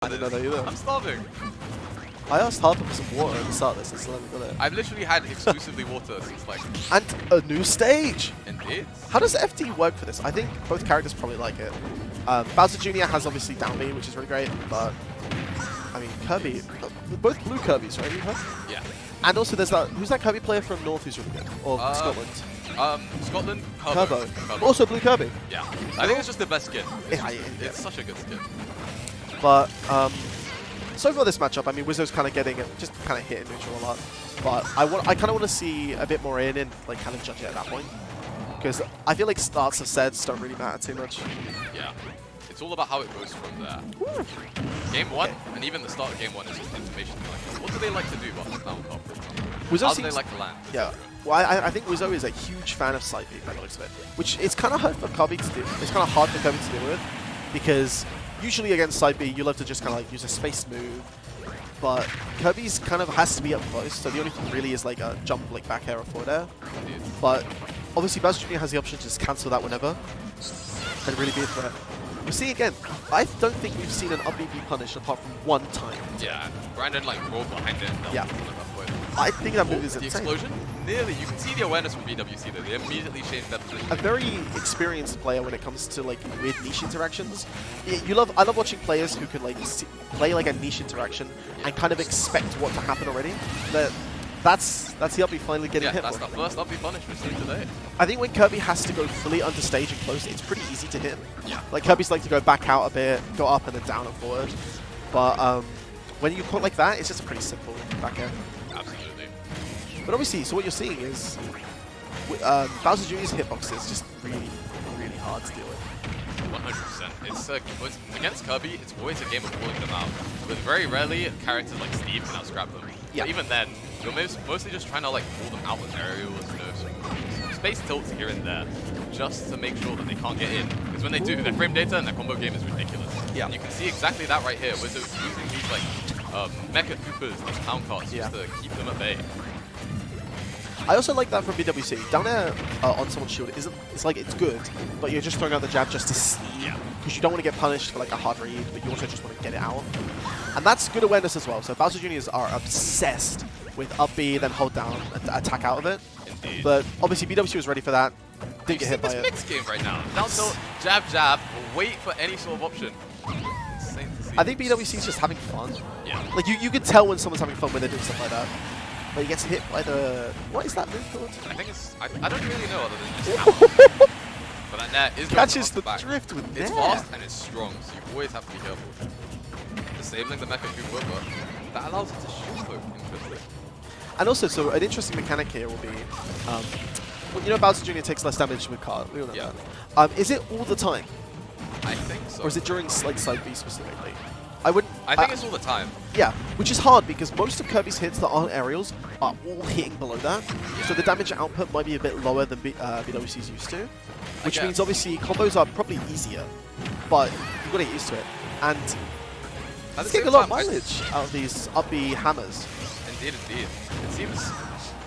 I didn't know that either. I'm starving. I asked Harper for some water at the start of this and still haven't got it. I've literally had exclusively water since like... And a new stage! Indeed. How does FD work for this? I think both characters probably like it. Bowser Jr. has obviously down B, which is really great, but... I mean, Kirby... Both blue Kirbys, right? Yeah. And also there's that... Who's that Kirby player from North who's really good? Or Scotland? Scotland, Kirbo. Also blue Kirby. Yeah. I think it's just the best skin. It's such a good skin. But, so far this matchup, I mean, Wizzo's kind of getting it, just kind of hitting neutral a lot. But I kind of want to see a bit more in and like kind of judge it at that point. Because I feel like starts of sets don't really matter too much. Yeah. It's all about how it goes from there. Woo. Game 1, and even the start of Game 1 is just information. Like, what do they like to do about the clown pop? How do they like to land? Yeah. Well, I think Wizzo is a huge fan of side B by the looks of it. Which is kind of hard for Kirby to do. It's kind of hard for Kirby to deal with. Because usually against side B, you love to just kind of like use a space move. But Kirby's kind of has to be up close, so the only thing really is like a jump, like back air or forward air. But obviously Bowser Jr. has the option to just cancel that whenever and really be a threat. You see again, I don't think we've seen an up B be punished apart from one time. Yeah, Brandon like rolled behind it. Yeah. I think that move is the insane. Explosion? Nearly. You can see the awareness from BWC though. They immediately changed that position. A very experienced player when it comes to like weird niche interactions. I love watching players who can like play like a niche interaction and kind of expect what to happen already. That's the up B finally getting hit. That's the first up B punish we've seen today. I think when Kirby has to go fully understage and close, it's pretty easy to hit. Yeah. Like Kirby's like to go back out a bit, go up and then down and forward. But when you put like that, it's just a pretty simple back air. Absolutely. But obviously, so what you're seeing is Bowser Jr.'s hitbox is just really, really hard to deal with. 100%. It's against Kirby, it's always a game of pulling them out. But very rarely, characters like Steve can outscrap them. Yeah. But even then, you're mostly just trying to like pull them out with aerials, some space tilts here and there, just to make sure that they can't get in. Because when they do, their frame data and their combo game is ridiculous. Yeah. And you can see exactly that right here, Wizzo using these like Mecha Koopas, these clown carts, just to keep them at bay. I also like that from BWC. Down air on someone's shield it's like it's good, but you're just throwing out the jab just to see. Because you don't want to get punished for like a hard read, but you also just want to get it out. And that's good awareness as well. So Bowser Jr.'s are obsessed with up B, then hold down, attack out of it. Indeed. But obviously BWC was ready for that. Didn't get hit by it. This mixed game right now. Down tilt, jab, jab, wait for any sort of option. Insane to see. I think BWC is just having fun. Yeah. Like you can tell when someone's having fun when they're doing stuff like that. But he gets hit by the... What is that move called? I think it's... I don't really know other than just how. But that net is going catches the back. drift with It's nair. fast and it's strong, so you always have to be careful. Disabling the Mecha Koopa, but that allows it to shoot though. Interesting. And also, so an interesting mechanic here will be... well, you know Bowser Jr. takes less damage with card. We all know that. Is it all the time? I think so. Or is it during like side B specifically? I wouldn't... I think it's all the time. Yeah, which is hard because most of Kirby's hits that aren't aerials are all hitting below that. Yeah. So the damage output might be a bit lower than BWC's used to. Which means obviously combos are probably easier, but you've got to get used to it. And let's get a lot of mileage out of these up B hammers. Indeed, indeed. It seems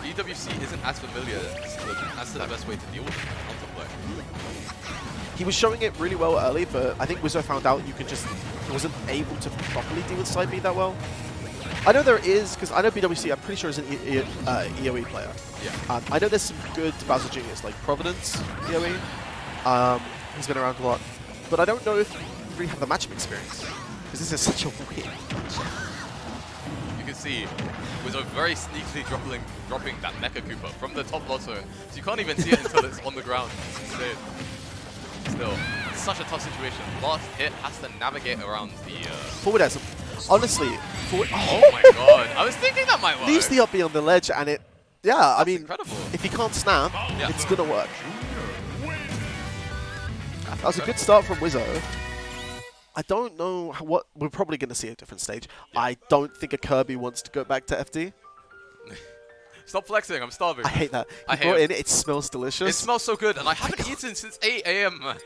BWC isn't as familiar as to the best way to deal with it on the play. He was showing it really well early, but I think Wizzo found out he wasn't able to properly deal with side B that well. I know there is, because I know BWC, I'm pretty sure is an EOE player. Yeah. I know there's some good Bowser Juniors, like Providence EOE. He's been around a lot. But I don't know if you really have the matchup experience, because this is such a weird matchup. You can see Wizzo very sneakily dropping that Mecha Koopa from the top lotto, so you can't even see it until it's on the ground. It's insane. Still, it's such a tough situation. Last hit has to navigate around the... Forward air. Honestly, forward... Oh my god, I was thinking that might work. Leaves the up B on the ledge and it... Yeah, I mean, incredible. If he can't snap, it's going to work. That was a good start from Wizzo. I don't know what... We're probably going to see a different stage. Yeah. I don't think a Kirby wants to go back to FD. Stop flexing, I'm starving. I hate that. He brought in, it smells delicious. It smells so good, and I haven't eaten since 8 AM, man.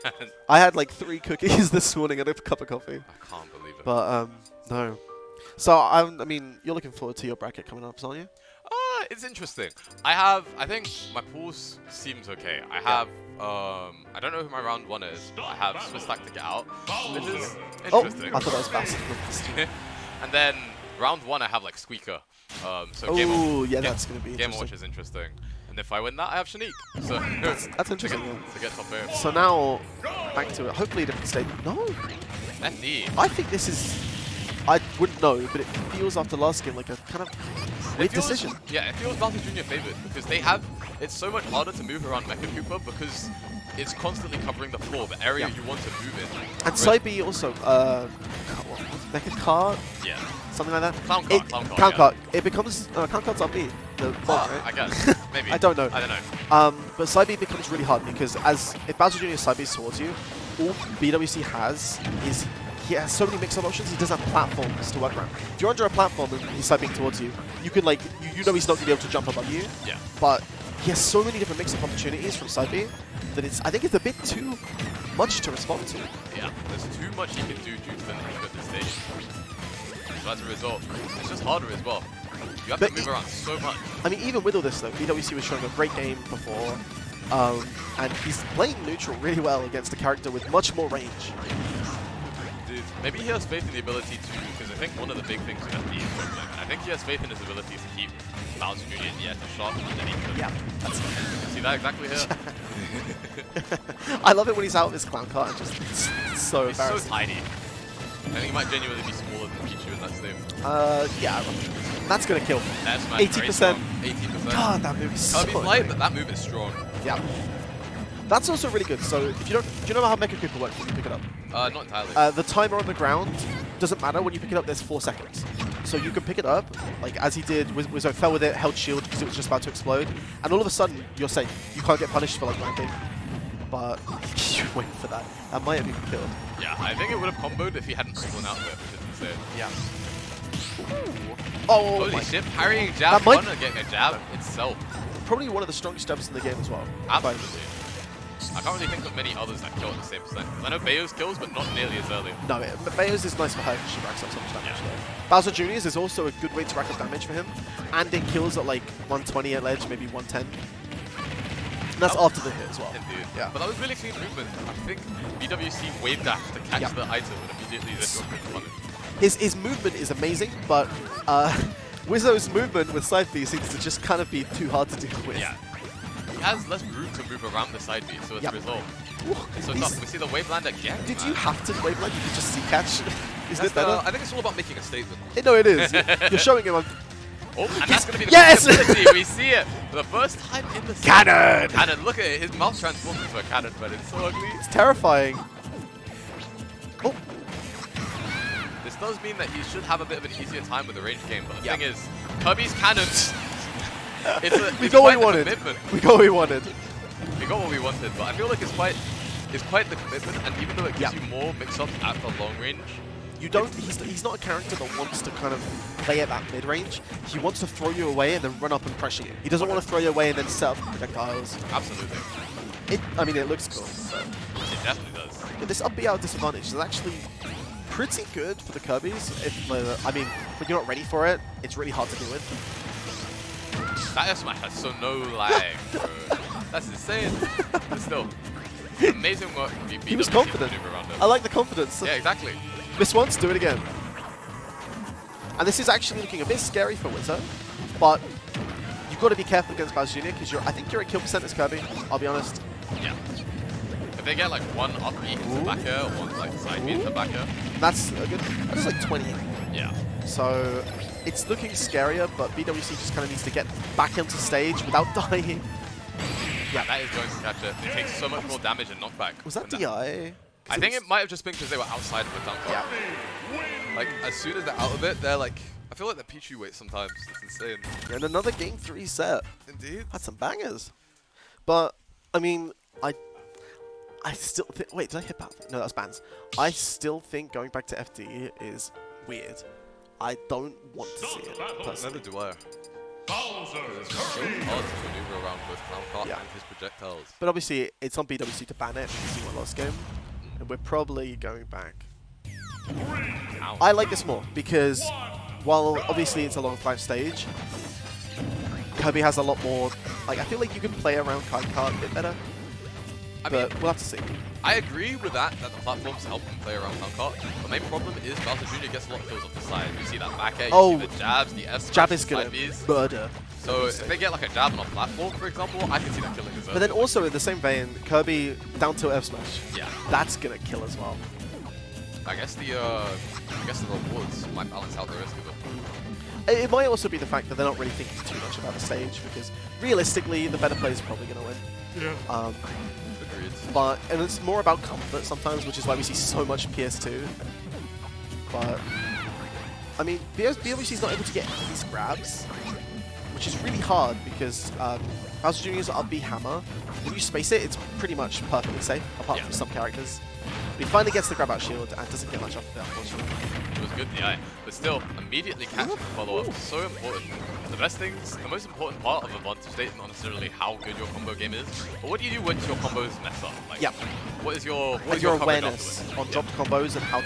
I had like 3 cookies this morning and a cup of coffee. I can't believe it. But, no. So, I mean, you're looking forward to your bracket coming up, aren't you? It's interesting. I think my pool seems okay. I have I don't know who my round 1 is, but I have Swiss Stack to get out, which is Oh, interesting. I thought that was Bastard. And then round 1 I have like Squeaker. So Oh, yeah, that's going to be Game interesting. Watch is interesting. And if I win that, I have Shanique. So That's interesting. to get top 8. So now, back to it. Hopefully a different stage. No, FD. I think this is... I wouldn't know, but it feels after last game like a kind of weird decision. Yeah, it feels Bowser Jr. favored because they have. It's so much harder to move around Mecha Koopa because it's constantly covering the floor, the area you want to move in. And side B also, Mecha Cart? Yeah. Something like that? Clown Cart. Clown Cart. It becomes, Clown Cart's up B. The ball, right? I guess. Maybe. I don't know. I don't know. But side B becomes really hard because if Bowser Jr. side B towards you, all BWC has is he has so many mix-up options, he doesn't have platforms to work around. If you're under a platform and he's side B towards you, you can like, you know he's not going to be able to jump above you. Yeah. But he has so many different mix-up opportunities from side B that I think it's a bit too much to respond to. Yeah, there's too much he can do due to the nature of the stage. So as a result, it's just harder as well. You have to move around so much. I mean, even with all this though, BWC was showing a great game before, and he's playing neutral really well against a character with much more range. Dude, maybe he has faith in the ability to, because I think one of the big things with FD is movement, and I think he has faith in his ability to keep Bowser Jr. in the air to shot underneath him. Yeah, that's it. See that exactly here? I love it when he's out of his clown cart and just it's so He's so embarrassing. tiny. I think he might genuinely be smaller than Pichu in that state. Yeah, that's gonna kill. That's 80%. 80%. God, that move is so Kirby's light, annoying. but that move is strong. Yeah. That's also really good. So if you don't, do you know how Mecha Koopa works when you pick it up? Not entirely. The timer on the ground doesn't matter. When you pick it up, there's 4 seconds. So you can pick it up, like as he did, Wizzo fell with it, held shield because it was just about to explode, and all of a sudden, you're safe. You can't get punished for like ranking. But you wait for that. That might have been killed. Yeah, I think it would have comboed if he hadn't fallen out of it, which is insane. Yeah. Oh, Holy my. shit, parrying jab That might- one and getting a jab itself. Probably one of the strongest jabs in the game as well. Absolutely. I can't really think of many others that kill at the same percent. I know Bayo's kills, but not nearly as early. No, but Bayo's is nice for her because she racks up so much damage though. Bowser Jr.'s is also a good way to rack up damage for him, and it kills at like 120 at ledge, maybe 110. And that's after the hit as well. Indeed. Yeah. But that was really clean movement. I think BWC wave dash to catch the item and immediately then drop into punish. His movement is amazing, but Wizzo's movement with side B seems to just kind of be too hard to deal with. Yeah. He has less room to move around the side B, so as a result. It's so tough. We see the wave land again. Did you have to wave land? You could just C-catch? Isn't it better? I think it's all about making a statement. No, it is. You're showing him. Oh, and that's going to be the Yes! ability. We see it for the first time in the Cannon! Cannon. Look at it. His mouth transforms into a cannon, but it's so ugly. It's terrifying. Oh, This does mean that he should have a bit of an easier time with the range game, but the thing is, Kirby's cannons. we got what we wanted. We got what we wanted. We got what we wanted, but I feel like it's quite the commitment, and even though it gives you more mix-ups at the long range, You don't. He's not a character that wants to kind of play at that mid range. He wants to throw you away and then run up and pressure you. He doesn't want to throw you away and then set up projectiles. absolutely, I mean, it looks cool. But it definitely does. yeah, this up B out disadvantage is actually pretty good for the Kirby's. I mean, when you're not ready for it, it's really hard to deal with. That F smash has so no lag, bro. That's insane. But still, amazing work from BWC He was to confident. maneuver around him. I like the confidence. Yeah, exactly. Miss once, do it again. And this is actually looking a bit scary for Wizzo, but you've got to be careful against Bowser Jr. because I think you're at kill percent as Kirby, I'll be honest. Yeah. If they get like one up B into back air, or one like side B into back air. That's a good. That's like 20. Yeah. So it's looking scarier, but BWC just kind of needs to get back into stage without dying. Yeah, that is going to catch it. It takes so much more damage and knockback. Was that than DI? I think it might have just been because they were outside of the dunk. Yeah. Like, as soon as they're out of it, they're like... I feel like the Pichu weight sometimes. It's insane. And another game 3 set. Indeed. Had some bangers. But, I mean, I still think... Wait, did I hit that? No, that was bans. I still think going back to FD is weird. I don't want to see it, personally. Neither do I. It's so hard to maneuver around both Clown Cart and his projectiles. But obviously, it's on BWC to ban it because he won last game. And we're probably going back. Ow. I like this more because while obviously it's a long 5 stage, Kirby has a lot more, like I feel like you can play around Clown Cart a bit better. but we'll have to see. I agree with that the platforms help them play around Town. The main problem is Bowser Jr. gets a lot of kills off the side. You see that back air, you see the jabs, the F jab is gonna murder. So if they get like a jab on a platform, for example, I can see that killing as well. But then also in the same vein, Kirby down to F smash. Yeah. That's gonna kill as well. I guess the rewards might balance out the risk of it. It might also be the fact that they're not really thinking too much about the stage, because realistically, the better player is probably going to win. Yeah. Agreed. And it's more about comfort sometimes, which is why we see so much PS2. But, I mean, BWC is not able to get these grabs, which is really hard because Bowser Jr.'s up B hammer, when you space it, it's pretty much perfectly safe, apart from some characters. But he finally gets the grab out shield and doesn't get much off of it, unfortunately. It was good in the eye, but still, immediately catching the follow-up is so important. The most important part of Advantage State is not necessarily how good your combo game is, but what do you do once your combos mess up? Like, what is your awareness on dropped combos and how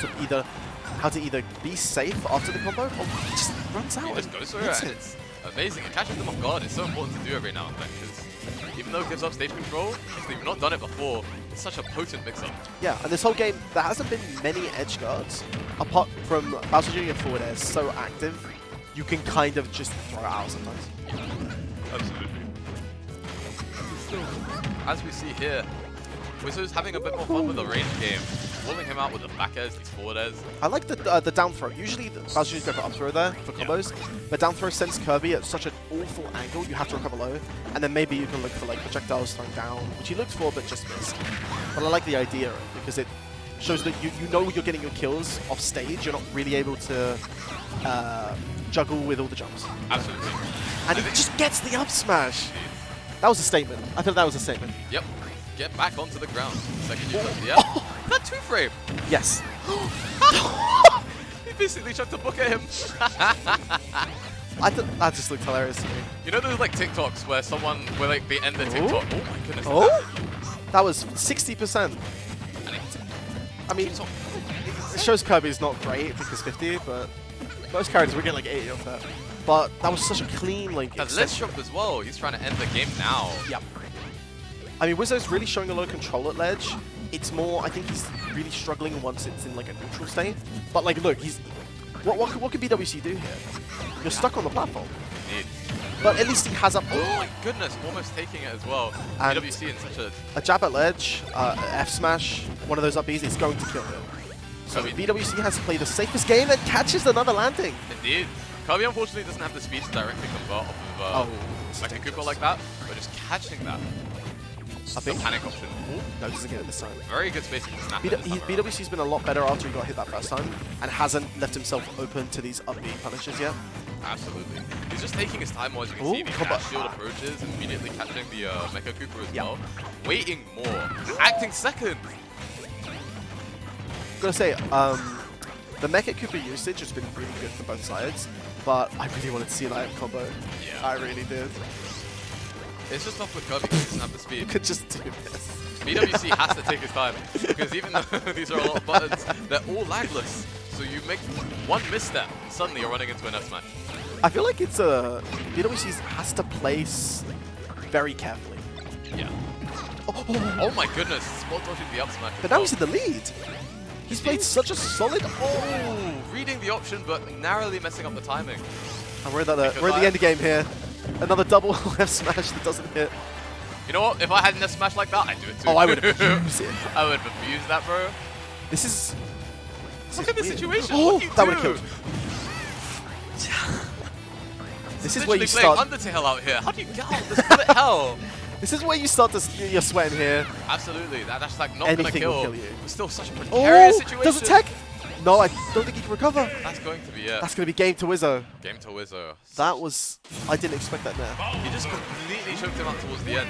to either be safe after the combo or he just runs out. He just goes for it, and it's amazing. And catching them off guard is so important to do every now and then, because even though it gives up stage control, if they've not done it before, it's such a potent mix-up. Yeah, and this whole game, there hasn't been many edge guards, apart from Bowser Jr. forward air is so active, you can kind of just throw it out sometimes. Absolutely. As we see here, Wizzo's having a bit more fun with the range game, rolling him out with the back airs, these forward airs. I like the down throw. Usually Bowser Jr.'s go for up throw there for combos, but down throw sends Kirby at such an awful angle, you have to recover low, and then maybe you can look for like projectiles thrown down, which he looked for but just missed. But I like the idea because it shows that you know you're getting your kills off stage, you're not really able to juggle with all the jumps. Absolutely. And he just gets the up smash. That was a statement. I thought that was a statement. Yep. Get back onto the ground. Second you touch the That 2-frame. Yes. He basically chucked a book at him. I thought that just looked hilarious to me. You know those like TikToks where like they end their TikTok. Oh my goodness. That was 60%. I mean, it shows Kirby's not great because 50, but most characters we get like 80 off that. But that was such a clean like. That ledge jump as well. He's trying to end the game now. Yep. I mean, Wizzo's really showing a lot of control at ledge. It's more, I think he's really struggling once it's in like a neutral state. But like, look, he's what could BWC do here? You're stuck on the platform. Indeed. But at least he has up. Oh my goodness, almost taking it as well. And BWC in such a jab at ledge, F smash, one of those up Bs is going to kill him. So BWC has to play the safest game and catches another landing. Indeed. Kirby unfortunately doesn't have the speed to directly convert off of like a Koopa like that, but just catching that. I think panic option. No, doesn't get it this time. Very good spacing to snap BWC's been a lot better after he got hit that first time and hasn't left himself open to these up B punishes yet. Absolutely. He's just taking his time, as you can see. The dash shield approaches, immediately catching the Mecha Koopa as well. Waiting more. Acting second. I'm going to say, the Mecha Koopa usage has been really good for both sides, but I really wanted to see an IM combo. Yeah. I really did. It's just tough with Kirby because he doesn't have the speed. You could just do this. BWC has to take his time because even though these are a lot of buttons, they're all lagless. So you make one misstep and suddenly you're running into an F smash. I feel like it's BWC has to place very carefully. Yeah. Oh my goodness, spot dodging the up smash. But now he's in the lead. He's played such a solid. Oh, reading the option but narrowly messing up the timing. And we're at the end game here. Another double F smash that doesn't hit. You know what? If I had an F smash like that, I'd do it too. Oh, I would abuse it. I would abuse that, bro. This is. Look at the situation. Oh, what do you that do? would have killed. This is where you start. start. Undertale out here. How do you get out of this bullet hell? This is where you start to you're sweating here. Absolutely. That's like not Anything gonna will kill you. It's still such a precarious situation. Does attack? No, I don't think he can recover. That's going to be it. That's going to be game to Wizzo. Game to Wizzo. That was. I didn't expect that now. He just completely choked him out towards the end.